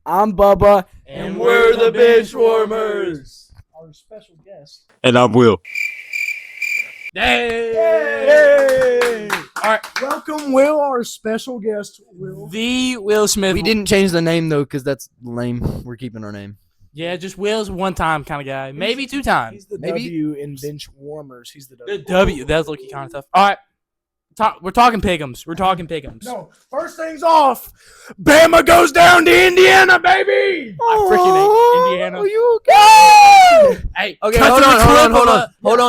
I'm Bubba. And we're the Benchwarmers. Our special guest. And I'm Will. Yay! All right. Welcome, Will, our special guest, Will. The Will Smith. We didn't change the name, though, because that's lame. We're keeping our name. Yeah, just Will's one-time kind of guy. Maybe two times. He's the Maybe. W in bench warmers. He's the W. The W. That's looking kind of tough. All right. We're talking pick'ems. No, first things off. Bama goes down to Indiana, baby. I freaking hate Indiana. Are you okay? Hey, Okay, cut hold to the on. clip Hold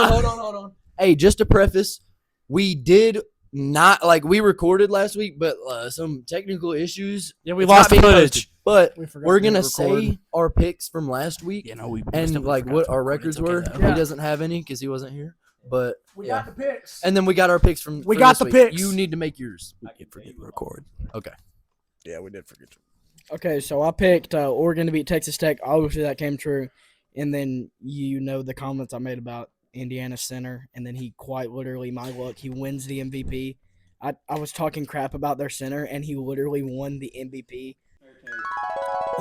on. Hey, just to preface, we did not, we recorded last week, but some technical issues. Yeah, we It's lost not the being footage. posted. But We forgot we're to going to record. say our picks from last week Yeah, no, we and, forgot what to our record. records It's okay, were. though. Yeah. He doesn't have any because he wasn't here. But, We yeah. got the picks. And then we got our picks from We for got this the week. picks. You need to make yours. I can forget to record. Yeah, we did forget to. Okay, so I picked Oregon to beat Texas Tech. Obviously, that came true. And then the comments I made about Indiana center. And then he quite literally, my luck, he wins the MVP. I was talking crap about their center, and he literally won the MVP.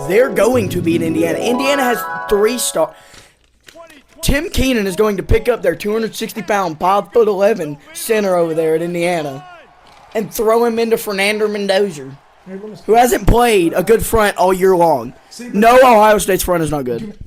They're going to beat Indiana. Indiana has 3 stars. Tim Keenan is going to pick up their 260-pound, 5'11" center over there at Indiana and throw him into Fernando Mendoza, who hasn't played a good front all year long. No, Ohio State's front is not good.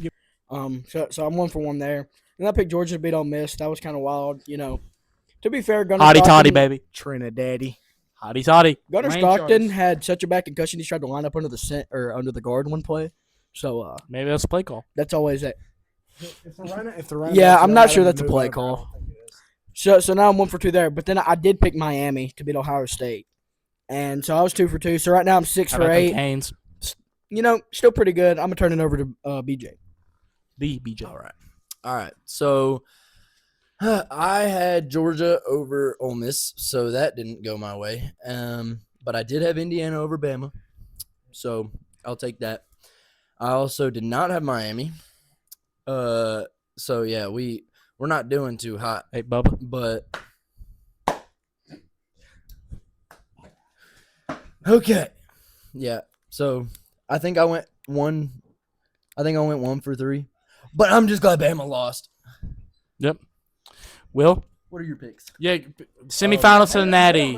So I'm 1 for 1 there. And I picked Georgia to beat Ole Miss. That was kind of wild, To be fair, Gunnar Hotty toddy, Stockton, baby. Trinidaddy. Hotty toddy. Gunnar Rain Stockton showers. had such a bad concussion he tried to line up under the guard one play. So Maybe that's a play call. that's always it. If Yeah, I'm not sure that's a play call. So now I'm 1 for 2 there. But then I did pick Miami to beat Ohio State. And so I was 2 for 2. So right now I'm 6 How for about them 8. Canes? Still pretty good. I'm going to turn it over to BJ. The BJ. All right. So I had Georgia over Ole Miss, so that didn't go my way. But I did have Indiana over Bama, so I'll take that. I also did not have Miami. So yeah, we're not doing too hot, Hey, Bubba. but okay. Yeah. So I think I went 1 for 3. But I'm just glad Bama lost. Yep. Will? What are your picks? Yeah, semifinal Cincinnati.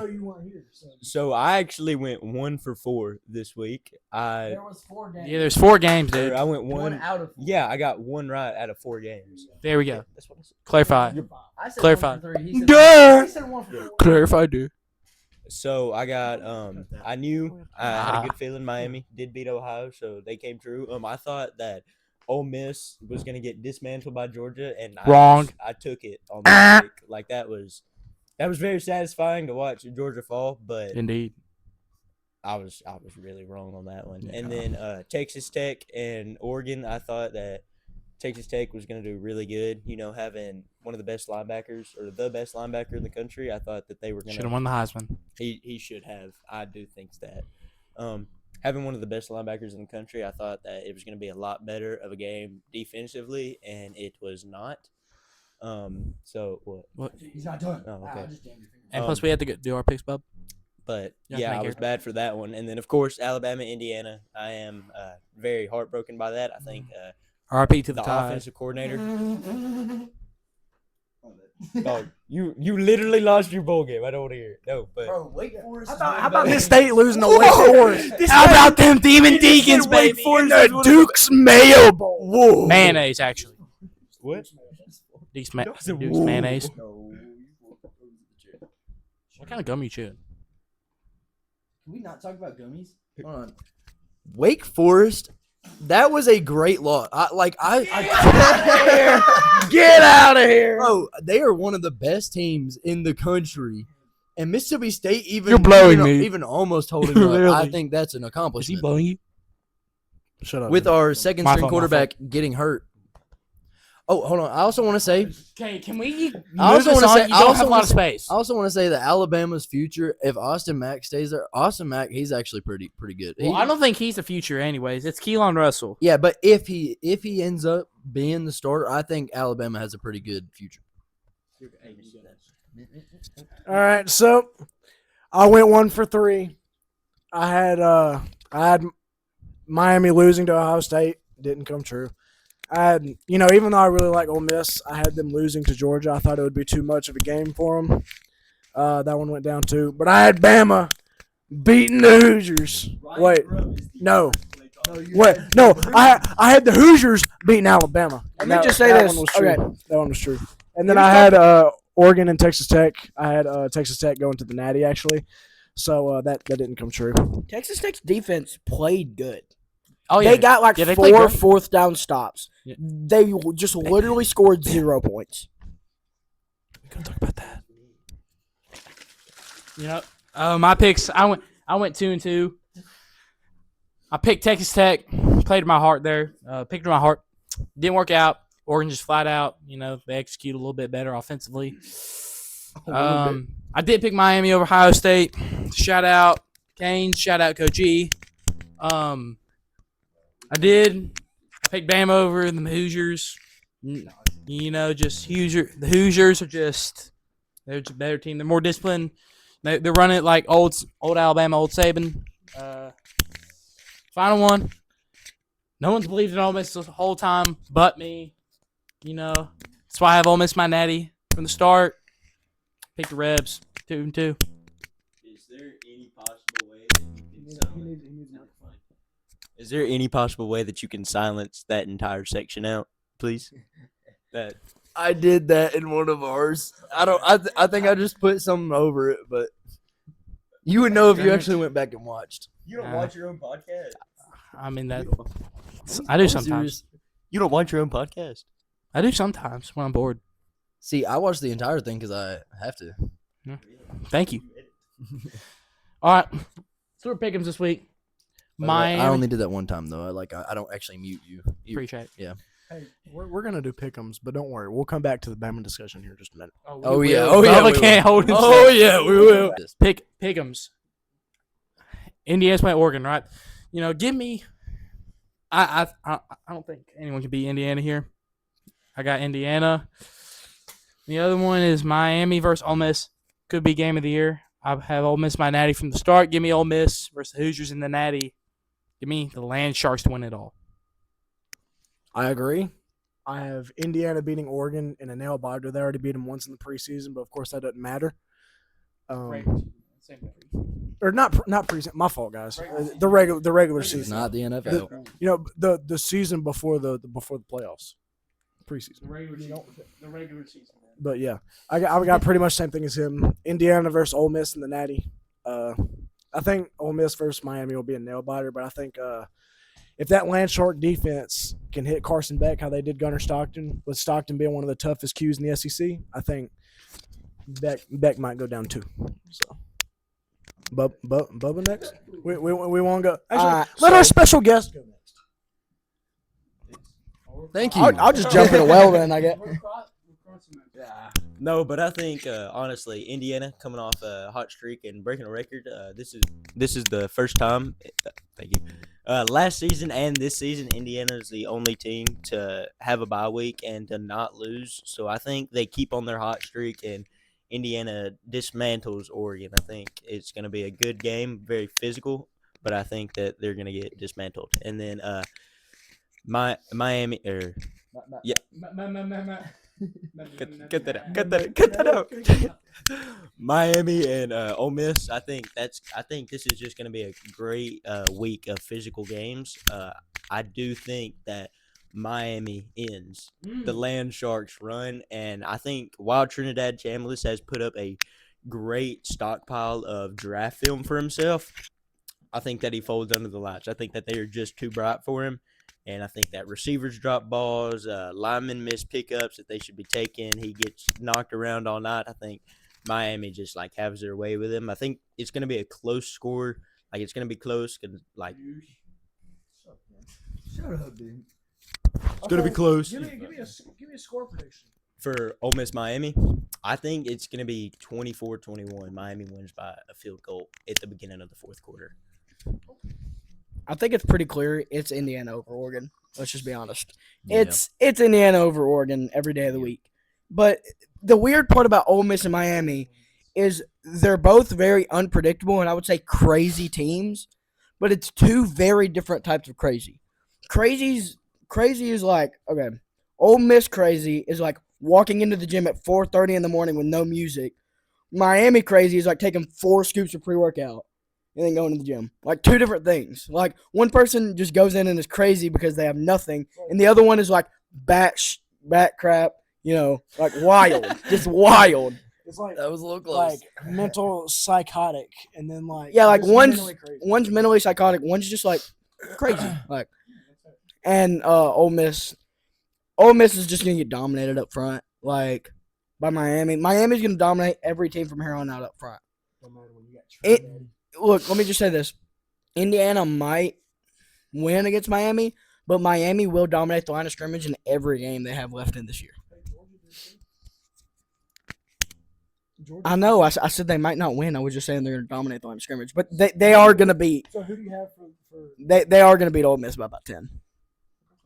So I actually went 1 for 4 this week. was 4 games. Yeah, there's 4 games, dude. I went 1 out of 4. Yeah, I got 1 right out of 4 games. There we go. That's what I said. Clarify. I said Clarify. 1 for 3. He said Duh. he said 1 for 4. Clarify, dude. So I got I knew I had a good feeling Miami did beat Ohio, so they came true. I thought that Ole Miss was gonna get dismantled by Georgia, and Wrong. I took it on that pick. Like that was very satisfying to watch Georgia fall, but Indeed. I was really wrong on that one. Yeah. And then Texas Tech and Oregon, I thought that Texas Tech was going to do really good. Having one of the best linebackers or the best linebacker in the country, I thought that they were going Should have to. won the Heisman. He should have. I do think that. Having one of the best linebackers in the country, I thought that it was going to be a lot better of a game defensively, and it was not. So what? What? He's not done. Oh, okay. And plus, we had to do our picks, Bub. But Yeah, yeah, make I was it. bad for that one. And then of course Alabama, Indiana. I am very heartbroken by that. I think RP to the the Tide. offensive coordinator. Oh, you literally lost your bowl game. I don't want to hear it. No, but Bro, Wake Forest. How about this state losing to Wake Forest? How about them Demon Deacons, baby? The Duke's Mayo Bowl. Whoa. Mayonnaise, actually. what? Duke's, I said, Duke's whoa. mayonnaise. What kind of gum you chewing? Can we not talk about gummies? Hold on. Wake Forest. That was a great loss. Get out of here. Bro, they are one of the best teams in the country. And Mississippi State You're blowing me. even almost holding up. I Really? think that's an Is he accomplishment. blowing you? Shut up. With our second My string fault, my quarterback getting hurt. Oh, hold on. I also want to say Okay, can we I also move this wanna on? say- You I don't also have a lot wanna of space. that Alabama's future, if Austin Mack stays there, Austin Mack, he's actually pretty good. Well, I don't think he's the future anyways. It's Keelan Russell. Yeah, but if he ends up being the starter, I think Alabama has a pretty good future. All right, so I went 1 for 3. I had Miami losing to Ohio State didn't come true. I had, even though I really like Ole Miss, I had them losing to Georgia. I thought it would be too much of a game for them. That one went down too. But I had Bama beating the Hoosiers. Wait, no. Wait, no. I had the Hoosiers beating Alabama. Let me just say this. One was true. Okay. That one was true. And then I had Oregon and Texas Tech. I had Texas Tech going to the Natty actually. So that didn't come true. Texas Tech's defense played good. Oh yeah, They got like Yeah, they played four great. fourth down stops. Yeah. They just literally scored 0 points. We can talk about that. My picks. I went 2-2. I picked Texas Tech. Played to my heart there. Picked to my heart. Didn't work out. Oregon just flat out. They execute a little bit better offensively. I did pick Miami over Ohio State. Shout out Canes. Shout out Coach E. I did pick Bama over the Hoosiers. Just Hoosier. The Hoosiers are they're just a better team. They're more disciplined. They're running it like old Alabama, old Saban. Final one. No one's believed in Ole Miss the whole time but me. That's why I have Ole Miss my natty from the start. Pick the Rebs 2-2. Is there any possible way that Is there any possible way that you can silence that entire section out, please? That I did that in one of ours. I think I just put something over it, but you would know if you actually went back and watched. you don't watch your own podcast. I mean that. I do sometimes. You don't watch your own podcast. I do sometimes when I'm bored. See, I watched the entire thing because I have to. Thank you. All right, so we're picking this week. Miami. I only did that one time though. I don't actually mute you. Appreciate it. Hey, we're gonna do pick'ems, but don't worry, we'll come back to the Bama discussion here in just a minute. Oh we yeah. will. Oh yeah. Bubba we can't will. hold himself. Oh yeah, we will. Pick'ems. Indiana's playing Oregon, right? Give me. I don't think anyone can beat Indiana here. I got Indiana. The other one is Miami versus Ole Miss. Could be game of the year. I have Ole Miss my natty from the start. Give me Ole Miss versus the Hoosiers in the natty. Give me the Land Sharks to win it all. I agree. I have Indiana beating Oregon in a nail biter. They already beat them once in the preseason, but of course that doesn't matter. Or not preseason. My fault, guys. The regular season. Not the NFL. The season before the playoffs, preseason. The regular season. But yeah, I got pretty much the same thing as him. Indiana versus Ole Miss in the Natty. I think Ole Miss versus Miami will be a nail biter, but I think if that Land Shark defense can hit Carson Beck how they did Gunnar Stockton, with Stockton being one of the toughest Qs in the SEC, I think Beck might go down too. So, Bubba next. We want to go. Actually, let our special guest go next. Thank you. I'll just jump in a well then, I guess. Yeah. No, but I think honestly, Indiana coming off a hot streak and breaking a record. This is the first time. Thank you. Last season and this season, Indiana is the only team to have a bye week and to not lose. So I think they keep on their hot streak and Indiana dismantles Oregon. I think it's going to be a good game, very physical, but I think that they're going to get dismantled. And then Miami yeah. Cut that out. Miami and Ole Miss. I think this is just going to be a great week of physical games. I do think that Miami ends the Land Sharks run, and I think while Trinidad Chambliss has put up a great stockpile of draft film for himself, I think that he folds under the lights. I think that they are just too bright for him. And I think that receivers drop balls, linemen miss pickups that they should be taking. He gets knocked around all night. I think Miami just has their way with him. I think it's going to be a close score. It's going to be close. Shut up, dude. It's going to be close. Give me a score prediction. For Ole Miss Miami, I think it's going to be 24-21. Miami wins by a field goal at the beginning of the fourth quarter. I think it's pretty clear it's Indiana over Oregon. Let's just be honest. Yeah. It's Indiana over Oregon every day of the week. But the weird part about Ole Miss and Miami is they're both very unpredictable and I would say crazy teams. but it's two very different types of crazy. Crazy is like, okay, Ole Miss crazy is like walking into the gym at 4:30 in the morning with no music. Miami crazy is like taking 4 scoops of pre-workout and then going to the gym. Like two different things. Like one person just goes in and is crazy because they have nothing, and the other one is like bat crap, like wild, just wild. It's like That was a little close. like mental psychotic, and then like Yeah, like just one's mentally crazy. one's mentally psychotic, one's just like crazy. Like, and Ole Miss is just gonna get dominated up front, like by Miami. Miami's gonna dominate every team from here on out up front. No matter when you got It- Trinidad. Look, let me just say this: Indiana might win against Miami, but Miami will dominate the line of scrimmage in every game they have left in this year. Georgia. I know. I said they might not win. I was just saying they're going to dominate the line of scrimmage, but they are going to beat. So who do you have for They are going to beat Ole Miss by about 10.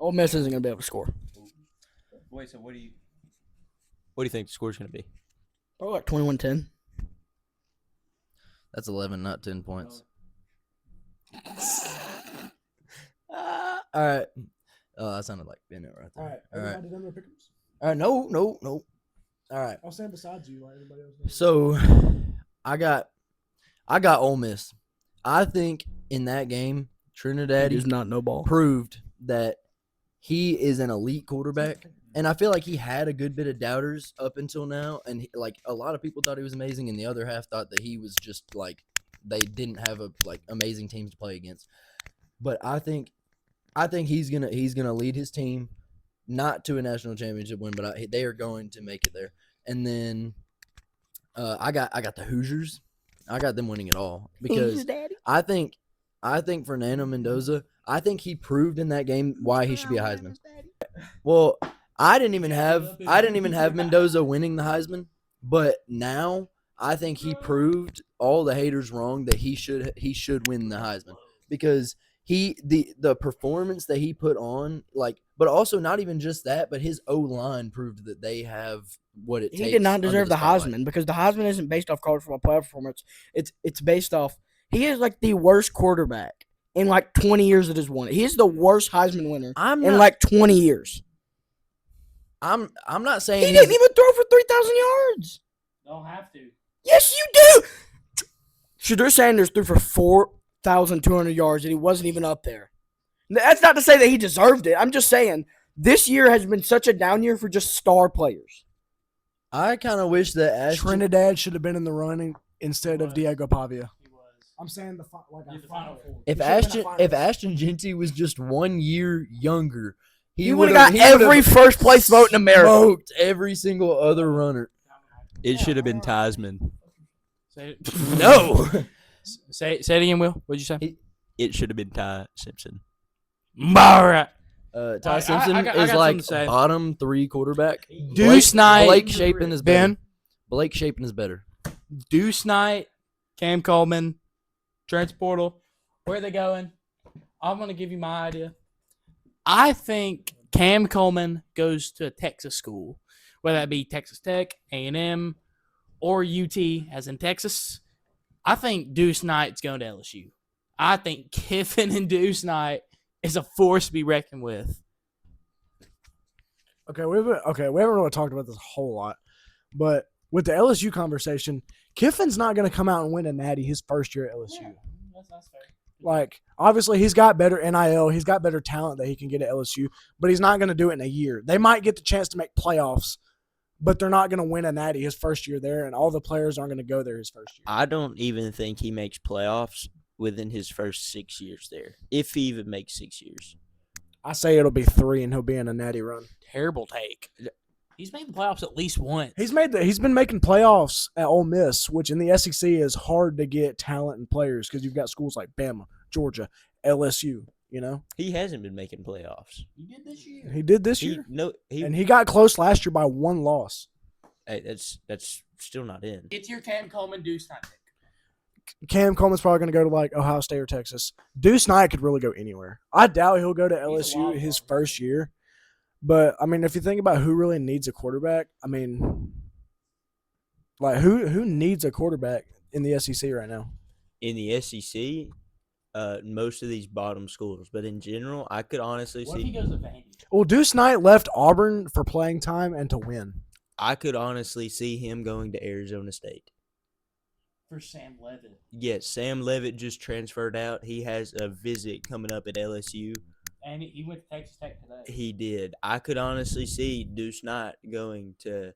Ole Miss isn't going to be able to score. Wait, so what do you think the score's going to be? Probably like 21-10. That's 11, not 10 points. All right. Oh, that sounded like Bennett right there. All right. All right. Everybody done their pickers? All right. No. All right. I'll stand beside you like everybody else does. So, I got Ole Miss. I think in that game, Trinidad He does not know ball. proved that he is an elite quarterback. And I feel like he had a good bit of doubters up until now. And like a lot of people thought he was amazing, and the other half thought that he was just like they didn't have amazing teams to play against. But I think he's gonna lead his team not to a national championship win, but they are going to make it there. And then I got the Hoosiers. I got them winning it all because I think Fernando Mendoza. I think he proved in that game why he should be a Heisman. Well, I didn't even have Mendoza winning the Heisman, but now I think he proved all the haters wrong that he should win the Heisman because the performance that he put on, but also not even just that, but his O-line proved that they have what it takes. He did not under deserve the spotlight. Heisman because the Heisman isn't based off college football player performance. It's based off he is like the worst quarterback in like 20 years that has won it. He is the worst Heisman winner in like 20 years. I'm not saying He didn't even throw for 3,000 yards. Don't have to. Yes, you do. Shedeur Sanders threw for 4,200 yards, and he wasn't even up there. That's not to say that he deserved it. I'm just saying this year has been such a down year for just star players. I kind of wish that Trinidad should have been in the running instead of was. Diego Pavia. He was. I'm saying the Final Four. if Ashton Genty was just 1 year younger, He would have got every first place vote in America. smoked every single other runner. It should have been Tasman. Say, No. say it again, Will. What'd you say? It should have been Ty Simpson. All right. Ty Simpson I got is something like to say. bottom 3 quarterback. Deuce Knight. Blake Shapen is better. Ben. Blake Shapen is better. Deuce Knight, Cam Coleman, Trent Portal. Where are they going? I'm going to give you my idea. I think Cam Coleman goes to a Texas school, whether that be Texas Tech, A&M, or UT, as in Texas. I think Deuce Knight's going to LSU. I think Kiffin and Deuce Knight is a force to be reckoned with. Okay, we haven't really talked about this a whole lot, but with the LSU conversation, Kiffin's not going to come out and win a natty his first year at LSU. That's fair. Like, obviously, he's got better NIL. He's got better talent that he can get at LSU, but he's not going to do it in a year. They might get the chance to make playoffs, but they're not going to win a natty his first year there, and all the players aren't going to go there his first year. I don't even think he makes playoffs within his first 6 years there, if he even makes 6 years. I say it'll be 3, and he'll be in a natty run. Terrible take. He's made the playoffs at least once. He's been making playoffs at Ole Miss, which in the SEC is hard to get talent and players because you've got schools like Bama, Georgia, LSU. You know, He hasn't been making playoffs. You did this year. he did this year, He and he got close last year by 1 loss. hey, that's still not in. It's your Cam Coleman Deuce Knight pick. Cam Coleman's probably going to go to like Ohio State or Texas. Deuce Knight could really go anywhere. I doubt he'll go to LSU his first year. But I mean, if you think about who really needs a quarterback, I mean, like who needs a quarterback in the SEC right now? In the SEC, most of these bottom schools, but in general, I could honestly What if he see. goes to Vandy? Well, Deuce Knight left Auburn for playing time and to win. I could honestly see him going to Arizona State. For Sam Levitt. Yes, Sam Levitt just transferred out. He has a visit coming up at LSU. And he went to Texas Tech today. He did. I could honestly see Deuce Knight going to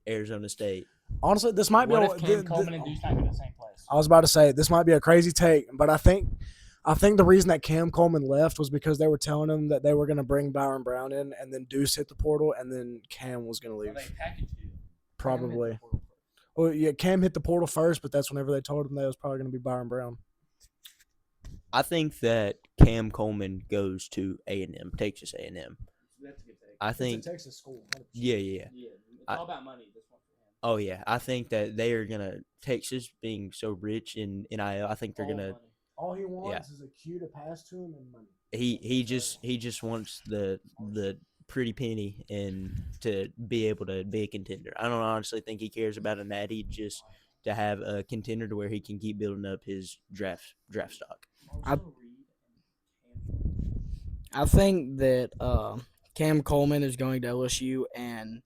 Arizona State. Honestly, this might be. What a- if Cam th- Coleman and Deuce Knight go to the same place? I was about to say this might be a crazy take, but I think the reason that Cam Coleman left was because they were telling him that they were going to bring Byron Brown in, and then Deuce hit the portal, and then Cam was going to Or leave. they packaged you. Probably. Well, yeah, Cam hit the portal first, but that's whenever they told him that it was probably going to be Byron Brown. I think that Cam Coleman goes to A&M, Texas A&M. That's a good take. I think. Texas school. Yeah. Yeah, it's I- all about money. This one for him. Oh yeah, I think that they are gonna Texas being so rich in NIL. I think they're All gonna. money. All he wants is a cue to pass to him and money. He just wants the pretty penny and to be able to be a contender. I don't honestly think he cares about a natty, just to have a contender to where he can keep building up his draft stock. I think that Cam Coleman is going to LSU, and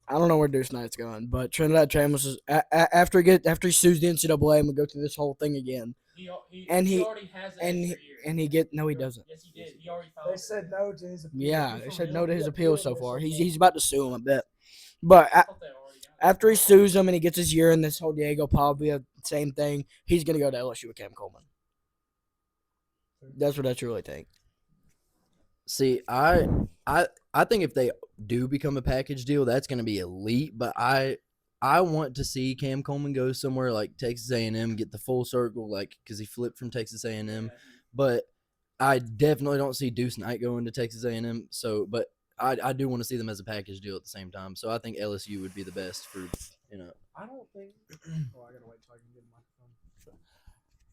I don't know where Deuce Knight's going, but Trinidad Chambers is after he sues the NCAA and we go through this whole thing again. He already has that and extra he, year. and he get no, he doesn't. Yes, he did. He already filed. no to his appeal. Yeah, they said no to his appeal so far. He's about to sue him, I bet. But after he sues him and he gets his year in this whole Diego Pavia same thing, he's gonna go to LSU with Cam Coleman. That's what I truly think. See, I think if they do become a package deal, that's going to be elite. But I want to see Cam Coleman go somewhere like Texas A&M, get the full circle, like because he flipped from Texas A&M. But I definitely don't see Deuce Knight going to Texas A&M. So, but I do want to see them as a package deal at the same time. So I think LSU would be the best for I don't think. Oh, I gotta wait till I can get my phone.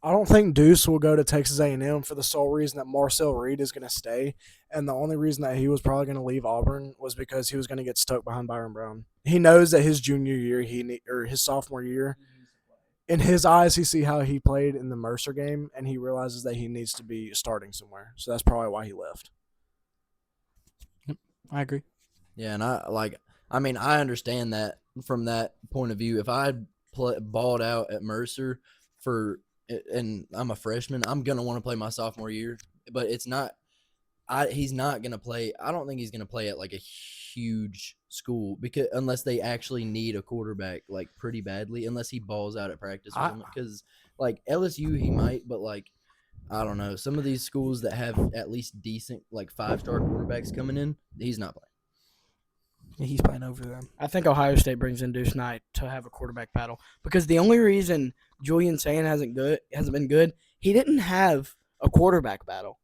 I don't think Deuce will go to Texas A&M for the sole reason that Marcel Reed is going to stay, and the only reason that he was probably going to leave Auburn was because he was going to get stuck behind Byron Brown. He knows that his junior year, or his sophomore year, in his eyes, he see how he played in the Mercer game, and he realizes that he needs to be starting somewhere. So that's probably why he left. I agree. Yeah, and I understand that from that point of view. If I balled out at Mercer and I'm a freshman, I'm gonna want to play my sophomore year. But it's not. He's not gonna play. I don't think he's gonna play at like a huge school unless they actually need a quarterback like pretty badly. Unless he balls out at practice because like LSU he might, but like I don't know. Some of these schools that have at least decent like 5-star quarterbacks coming in, he's not playing. Yeah, he's playing over them. I think Ohio State brings in Deuce Knight to have a quarterback battle because the only reason Julian Sand hasn't been good, he didn't have a quarterback battle.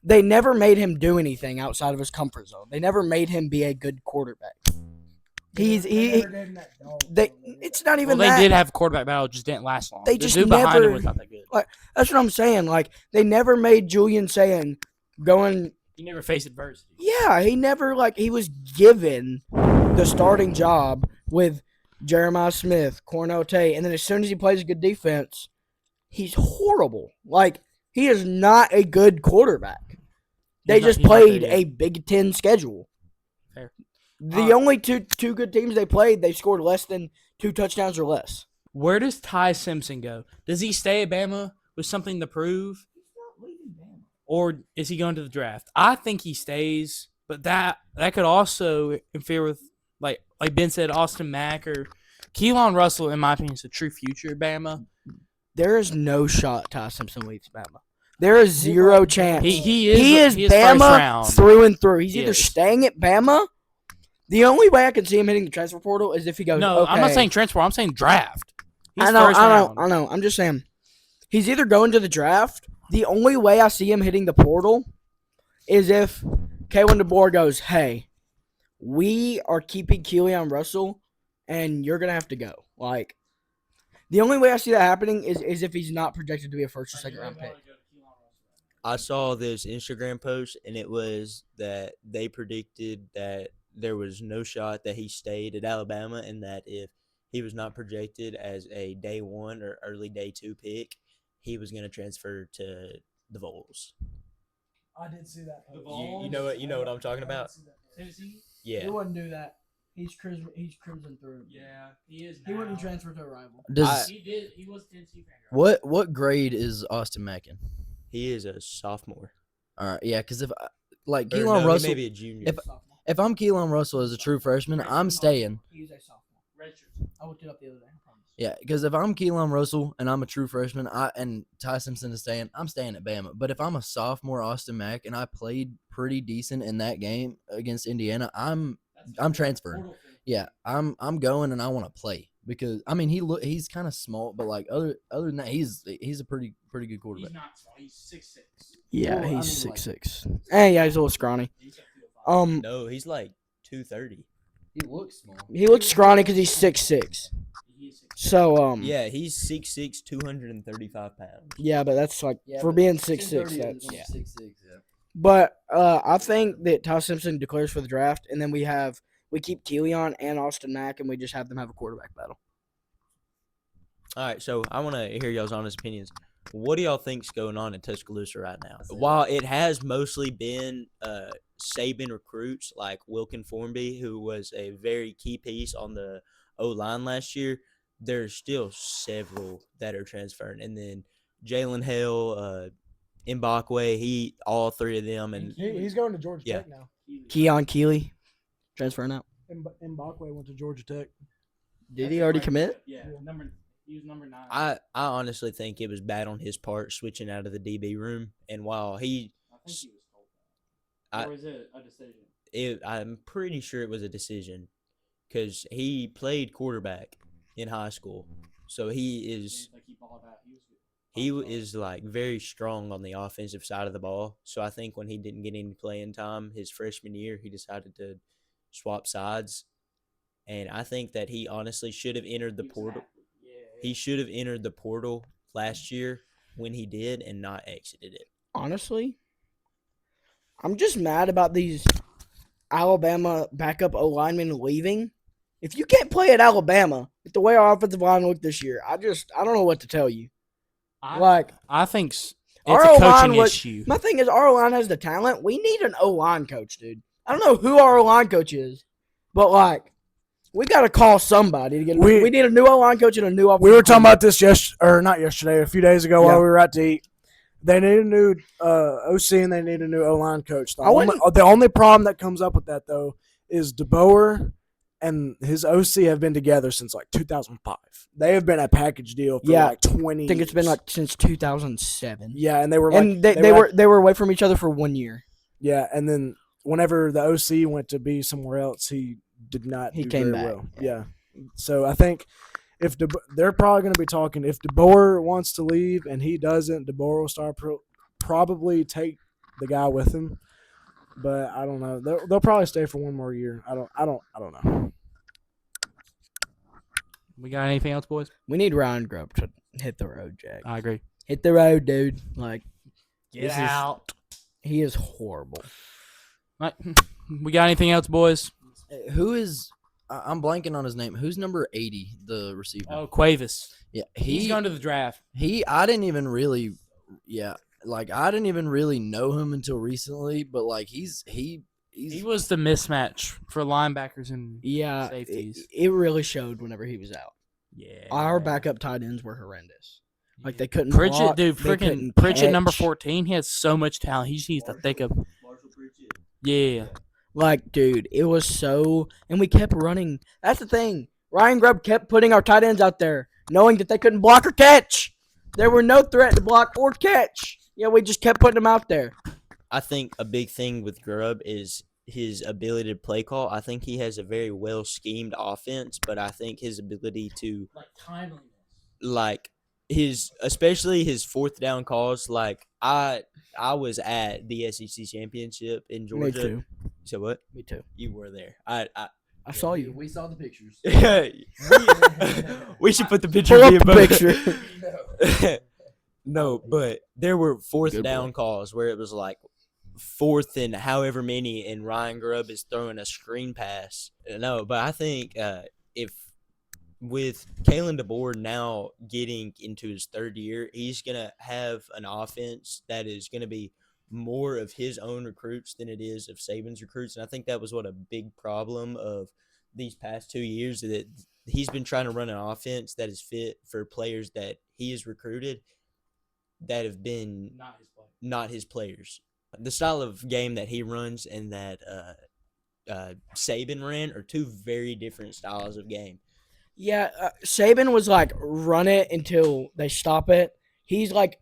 They never made him do anything outside of his comfort zone. They never made him be a good quarterback. It's not even Well, that. they did have a quarterback battle, it just didn't last long. They The just dude behind never- him was not that good. That's what I'm saying. Like they never made Julian Sand going. He never faced adversity. Yeah, he never he was given the starting job with Jeremiah Smith, Cornell Tate, and then as soon as he plays a good defense, he's horrible. Like he is not a good quarterback. They just played a Big Ten schedule. Fair. The only two good teams they played, they scored less than 2 touchdowns or less. Where does Ty Simpson go? Does he stay at Bama with something to prove? Or is he going to the draft? I think he stays, but that could also interfere with, like Ben said, Austin Mack or Keelan Russell, in my opinion, is a true future at Bama. There is no shot Ty Simpson leaves Bama. There is zero chance. He is first Bama round. through and through. He's either Yes. staying at Bama. The only way I can see him hitting the transfer portal is if he goes. No, okay. I'm not saying transfer. I'm saying draft. He's I know, first round. I know. I'm just saying, he's either going to the draft. The only way I see him hitting the portal is if Kalen DeBoer goes, "Hey, we are keeping Keelan Russell, and you're gonna have to go." Like, the only way I see that happening is if he's not projected to be a first or second round pick. I saw this Instagram post, and it was that they predicted that there was no shot that he stayed at Alabama, and that if he was not projected as a day 1 or early day 2 pick, he was going to transfer to the Vols. I did see that. The post. Vols? You know what I'm talking about? Tennessee? Yeah. He wouldn't do that. He's cruising through. Yeah, he is. He wouldn't now. transfer to a rival. Does He did. He was Tennessee fan. Right? what grade is Austin Mack in? He is a sophomore. All right, yeah, because if like Or Keelan no, Russell, he may be a junior. if I'm Keelan Russell as a true freshman, I'm staying. He's a sophomore. Redshirt. I looked it up the other day. I promise. Yeah, because if I'm Keelan Russell and I'm a true freshman, and Ty Simpson is staying, I'm staying at Bama. But if I'm a sophomore Austin Mack and I played pretty decent in that game against Indiana, I'm transferring. Portal thing. Yeah, I'm going and I want to play because I mean he's kind of small, but like other than that, he's a pretty good He's quarterback. not small. He's 6'6". Yeah, Well, I he's mean, like- 6'6". And yeah, he's a little scrawny. He's got 205. No, he's like 230. He looks small. He looks scrawny because he's 6'6". He is 6'6". So Yeah, he's 6'6", 235 pounds. yeah, but that's like Yeah, for but being 6'6". That's 6'6". Yeah. But I think that Ty Simpson declares for the draft, and then we keep Keelan and Austin Mack, and we just have them have a quarterback battle. All right, so I want to hear y'all's honest opinions. What do y'all think's going on in Tuscaloosa right now? While it has mostly been Saban recruits like Wilkin Formby, who was a very key piece on the O-line last year, there's still several that are transferring. And then Jalen Hale, Mbakwe, all three of them. And He's going to Georgia Yeah. Tech now. Keon Keeley transferring out. Mbakwe went to Georgia Tech. Did he already commit? Yeah, he was number 9. I honestly think it was bad on his part switching out of the DB room. And while I think he was told that. I- Or is it a decision? I'm pretty sure it was a decision because he played quarterback in high school. So he is Like he balled out. He was good. he is like very strong on the offensive side of the ball. So I think when he didn't get any playing time his freshman year, he decided to swap sides. And I think that he honestly should have entered the He was portal. athlete. Yeah. He should have entered the portal last year when he did and not exited it. Honestly, I'm just mad about these Alabama backup O linemen leaving. If you can't play at Alabama with the way our offensive line looked this year, I don't know what to tell you. I think it's Our a O-line coaching was- issue. My thing is, our line has the talent. We need an O line coach, dude. I don't know who our O line coach is, but like, we got to call somebody to get. We- We need a new O line coach and a new. We were talking about this not yesterday, a few days ago while we were out to eat. They need a new OC and they need a new O-line coach. The only problem that comes up with that, though, is DeBoer and his OC have been together since like 2005. They have been a package deal for like 20 I think it's been years. like since 2007. Yeah, and they were And they were away from each other for 1 year. yeah, and then whenever the OC went to be somewhere else, he did not He do came very back. well. Yeah. So I think if they're probably going to be talking, if DeBoer wants to leave and he doesn't, DeBoer will start probably take the guy with him. But I don't know. They'll probably stay for one more year. I don't know. We got anything else, boys? We need Ryan Grubb to hit the road, Jack. I agree. Hit the road, dude. Like, Get This is- out. he is horrible. Right. We got anything else, boys? Who is? I'm blanking on his name. Who's number 80? The receiver. Oh, Quavis. Yeah, He's going to the draft. I didn't even really, I didn't even really know him until recently. But like he's He was the mismatch for linebackers and Yeah, Safeties. it really showed whenever he was out. yeah. Our backup tight ends were horrendous. Like they couldn't Pritchett, block, dude, they freaking couldn't Pritchett, number catch. 14. He has so much talent. He just needs to think of. Yeah. Like, dude, it was so, and we kept running. That's the thing. Ryan Grubb kept putting our tight ends out there, knowing that they couldn't block or catch. There were no threat to block or catch. Yeah, we just kept putting them out there. I think a big thing with Grubb is his ability to play call. I think he has a very well schemed offense, but I think his ability to Like timeliness. like especially his fourth down calls. Like I was at the SEC championship in Me Georgia. too. So what? Me too. You were there. I I saw you. We saw the pictures. we should put the picture. Pull up via the both. picture. No, but there were fourth Good down boy. calls where it was like fourth and however many, and Ryan Grubb is throwing a screen pass. No, but I think if with Kalen DeBoer now getting into his third year, he's going to have an offense that is going to be more of his own recruits than it is of Saban's recruits. And I think that was what a big problem of these past 2 years, that he's been trying to run an offense that is fit for players that he has recruited that have been not his players. The style of game that he runs and that Saban ran are two very different styles of game. Yeah, Saban was like, run it until they stop it. He's like,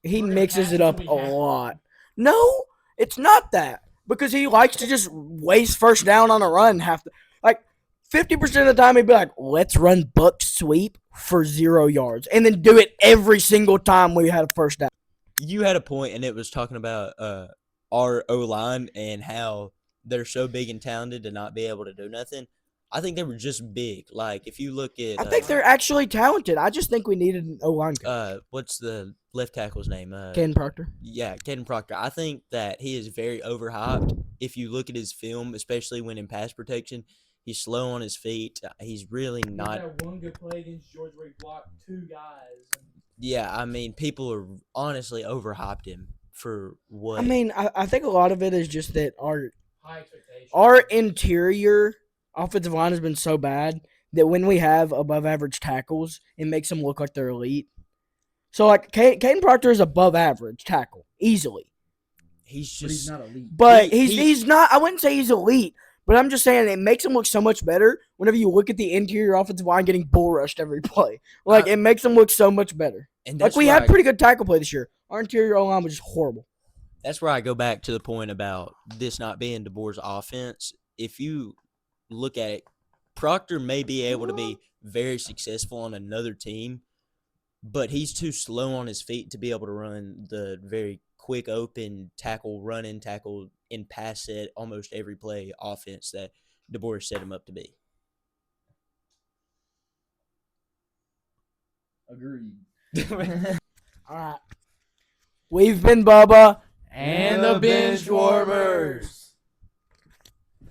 he mixes it up a lot. No, it's not that. Because he likes to just waste first down on a run. 50% of the time he'd be like, let's run buck sweep for 0 yards. And then do it every single time we had a first down. You had a point, and it was talking about our O-line and how they're so big and talented to not be able to do nothing. I think they were just big. Like, if you look at I think they're actually talented. I just think we needed an O-line coach. what's the left tackle's name? Ken Proctor. Yeah, Caden Proctor. I think that he is very overhyped. If you look at his film, especially when in pass protection, he's slow on his feet. He's really not. He had one good play against Georgia where he blocked 2 guys. Yeah, I mean, people are honestly overhyped him for what. I mean, I think a lot of it is just that High expectations. our interior offensive line has been so bad that when we have above average tackles, it makes them look like they're elite. So, like, Caden Proctor is above average tackle, easily. he's But he's just not elite. But He- he's not, I wouldn't say he's elite, but I'm just saying it makes him look so much better whenever you look at the interior offensive line getting bull rushed every play. Like, it makes them look so much better. and Like, that's we where had I- pretty good tackle play this year. Our interior O-line was just horrible. That's where I go back to the point about this not being DeBoer's offense. If you look at it, Proctor may be able to be very successful on another team, but he's too slow on his feet to be able to run the very quick open tackle, run and tackle in pass set almost every play offense that DeBoer set him up to be. Agreed. All right. We've been Bubba. And the bench warmers.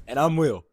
And I'm Will.